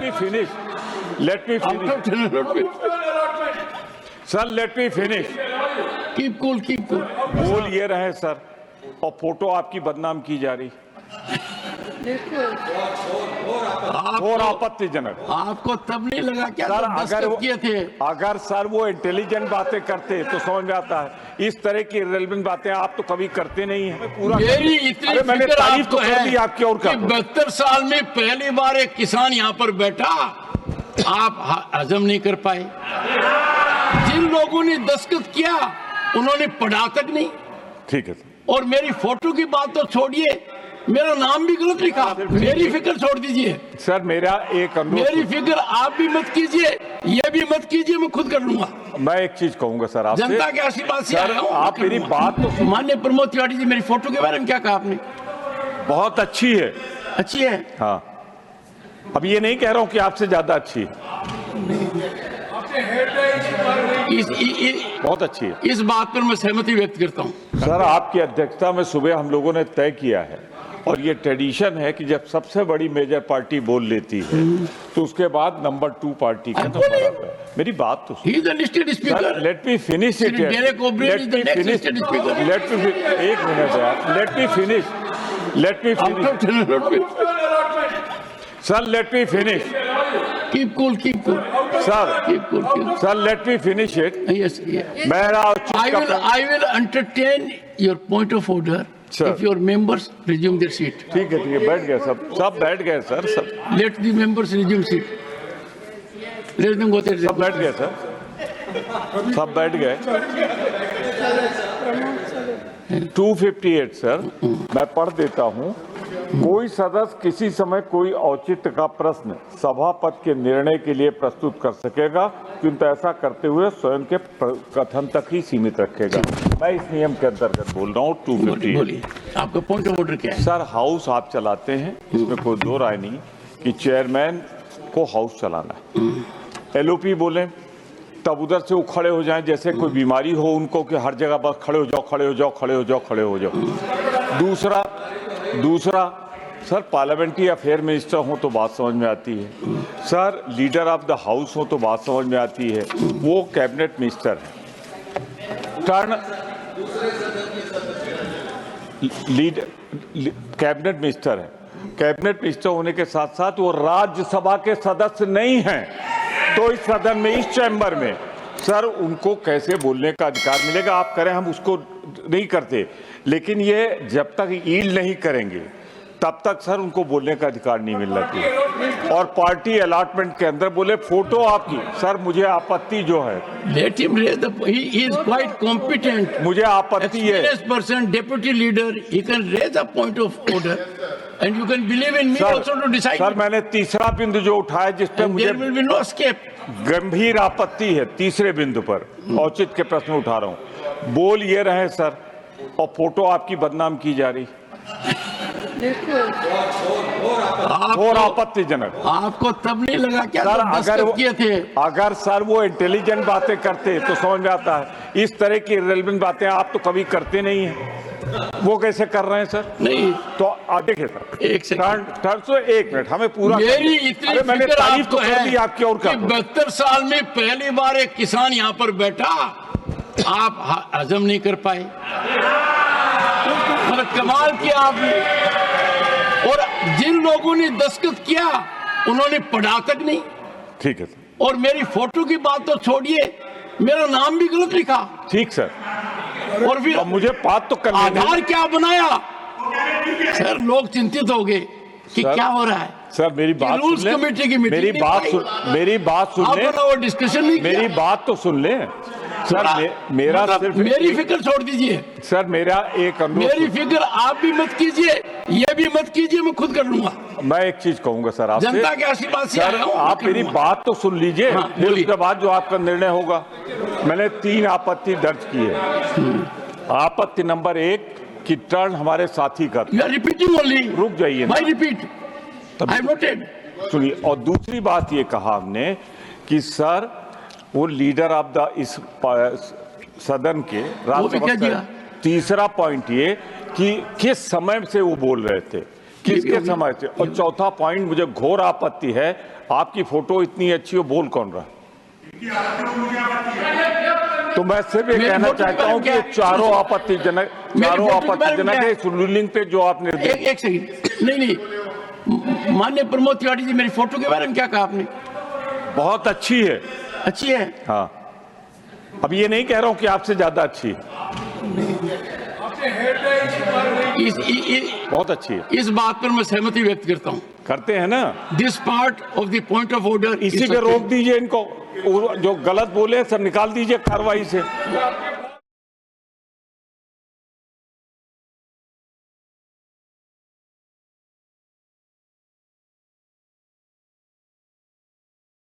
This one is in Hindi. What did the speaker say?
me finish. Let me finish. Sir, let me finish. Keep cool, keep cool. बोल ये रहे सर, और फोटो आपकी बदनाम की जा रही और आपत्तिजनक। आपको तब नहीं लगा क्या सर जब अगर दस्तखत किए थे? अगर सर वो इंटेलिजेंट बातें करते तो समझ में आता है। इस तरह की इररिलेवेंट बातें आप तो कभी करते नहीं हैं। पूरा मेरी इतनी अरे मैंने फिक्र तारीफ तो आपको कर दी है आपकी और कि क्या 72 साल में पहली बार एक किसान यहाँ पर बैठा, आप हजम नहीं कर पाए। जिन लोगों ने दस्तखत किया उन्होंने पढ़ा तक नहीं। ठीक है सर। और मेरी फोटो की बात तो छोड़िए, मेरा नाम भी गलत लिखा। मेरी फिक्र छोड़ दीजिए सर, मेरा एक अनुरोध, मेरी फिक्र आप भी मत कीजिए, ये भी मत कीजिए, मैं खुद कर लूंगा। मैं एक चीज कहूंगा सर आपसे, जनता के आशीर्वाद से सर आया हूं, आप मेरी बात तो माननीय प्रमोद तिवारी जी, मेरी फोटो के बारे में क्या कहा आपने? बहुत अच्छी है। अच्छी है। हाँ, अब ये नहीं कह रहा हूँ कि आपसे ज्यादा अच्छी है, बहुत अच्छी है। इस बात पर मैं सहमति व्यक्त करता हूँ। सर आपकी अध्यक्षता में सुबह हम लोगों ने तय किया है, और ये ट्रेडिशन है कि जब सबसे बड़ी मेजर पार्टी बोल लेती है तो उसके बाद नंबर 2 पार्टी का नंबर आता है। मेरी बात तो He is the listed speaker. Let me finish it. Sir, Derek O'Brien is the next listed speaker. एक मिनट यार, let me finish sir, let me finish Keep cool, keep cool. Sir, Keep cool, keep cool. Sir let me finish it. Yes, yes. मेरा I will entertain your point of order Sir. if your members resume their seat. ठीक है, बैठ गए सब बैठ गए सर, सब Let the members resume seat. Let them go there. सब बैठ गए सर, सब बैठ गए। 258 सर, मैं पढ़ देता हूँ। कोई सदस्य किसी समय कोई औचित्य का प्रश्न सभापति के निर्णय के लिए प्रस्तुत कर सकेगा, किंतु ऐसा करते हुए स्वयं के कथन तक ही सीमित रखेगा। मैं इस नियम के अंतर्गत बोल रहा हूँ। 258। बोलिए, आपका पॉइंट ऑफ ऑर्डर क्या है? सर, हाउस आप चलाते हैं, इसमें कोई दो राय नहीं कि चेयरमैन को हाउस चलाना है। एलओपी बोले तब उधर से वो खड़े हो जाएं जैसे कोई बीमारी हो उनको, कि हर जगह बस खड़े हो जाओ, खड़े हो जाओ, खड़े हो जाओ, खड़े हो जाओ। दूसरा सर, पार्लियामेंट्री अफेयर मिनिस्टर हो तो बात समझ में आती है। Sir, leader of the house हो तो बात समझ में आती है। वो कैबिनेट मिनिस्टर है, कैबिनेट मिनिस्टर है। कैबिनेट मिनिस्टर होने के साथ साथ वो राज्यसभा के सदस्य नहीं हैं, तो इस सदन में, इस चैम्बर में सर उनको कैसे बोलने का अधिकार मिलेगा? आप करें, हम उसको नहीं करते, लेकिन ये जब तक ईल्ड नहीं करेंगे तब तक सर उनको बोलने का अधिकार नहीं मिलना चाहिए। और पार्टी अलॉटमेंट के अंदर बोले फोटो आपकी, सर मुझे आपत्ति जो है, Let him raise the. He is quite competent. मुझे आपत्ति है। Experienced person, deputy leader, he can raise a point of order, and you can believe in me also to decide. Sir मैंने तीसरा बिंदु जो उठाया जिस पे And मुझे there will be no escape. गंभीर आपत्ति है, तीसरे बिंदु पर औचित्य के प्रश्न उठा रहा हूँ। बोल ये रहे सर, और फोटो आपकी बदनाम की जा रही और आपत्तिजनक। आपको तब नहीं लगा क्या सर जब दस्तखत किए थे? अगर सर वो इंटेलिजेंट बातें करते तो समझ में आता है। इस तरह की इररिलेवेंट बातें आप तो कभी करते नहीं हैं, वो कैसे कर रहे हैं सर? नहीं तो देखिए सर, एक सेकंड, टर्न से एक मिनट हमें पूरा, मेरी इतनी मैंने फिक्र तारीफ तो आपको कर दी है आपकी और क्या। कि 72 साल में पहली बार एक किसान यहाँ पर बैठा, आप हजम नहीं कर पाए। मतलब कमाल किया आपने। और जिन लोगों ने दस्तखत किया उन्होंने पढ़ा तक नहीं। ठीक है सर। और मेरी फोटो की बात तो छोड़िए, मेरा नाम भी गलत लिखा। ठीक सर। और फिर अब मुझे बात तो करने दें। आधार क्या बनाया? सर लोग चिंतित हो गए कि सर, क्या हो रहा है। सर मेरी बात रूल्स सुन ले, कमेटी की मीटिंग मेरी बात सुन ले, वो डिस्कशन नहीं मेरी किया। बात तो सुन ले सर। मेरा सिर्फ मेरी फिक्र छोड़ दीजिए। सर मेरा एक अनुरोध, मेरी फिक्र आप भी मत कीजिए, ये भी मत कीजिए, मैं खुद कर लूंगा। मैं एक चीज कहूंगा सर आपसे, जनता के आशीर्वाद से सर आया हूं, आप कर मेरी लूंगा। बात तो सुन लीजिए, हाँ, फिर बोलिए। उसके बाद जो आपका निर्णय होगा। मैंने 3 आपत्ति दर्ज की है। आपत्ति नंबर 1 कि टर्न हमारे साथी का, You are repeating only. रुक जाइए ना। Why repeat? I have noted. सुनिए। और दूसरी बात ये कहा हमने कि सर वो लीडर ऑफ द इस सदन के क्या दिया? तीसरा पॉइंट ये कि किस समय से वो बोल रहे थे, किसके समय से। और चौथा पॉइंट मुझे घोर आपत्ति है, आपकी फोटो इतनी अच्छी हो, बोल कौन रहा? तो मैं सिर्फ ये मेरी कहना फोटो के चाहता बारे हूं में कि क्या? चारों आपत्तिजनक है इस रूलिंग पे जो आपने एक सेकंड, नहीं, माननीय प्रमोद तिवारी जी, मेरी फोटो के बारे में क्या कहा आपने? बहुत अच्छी है। अच्छी है? हाँ, अब ये नहीं कह रहा हूं कि आपसे ज्यादा अच्छी है, बहुत अच्छी है। इस बात पर मैं सहमति व्यक्त करता हूं। करते हैं ना, this part of the point of order इसी पे रोक दीजिए इनको, जो गलत बोले सब निकाल दीजिए कार्रवाई से।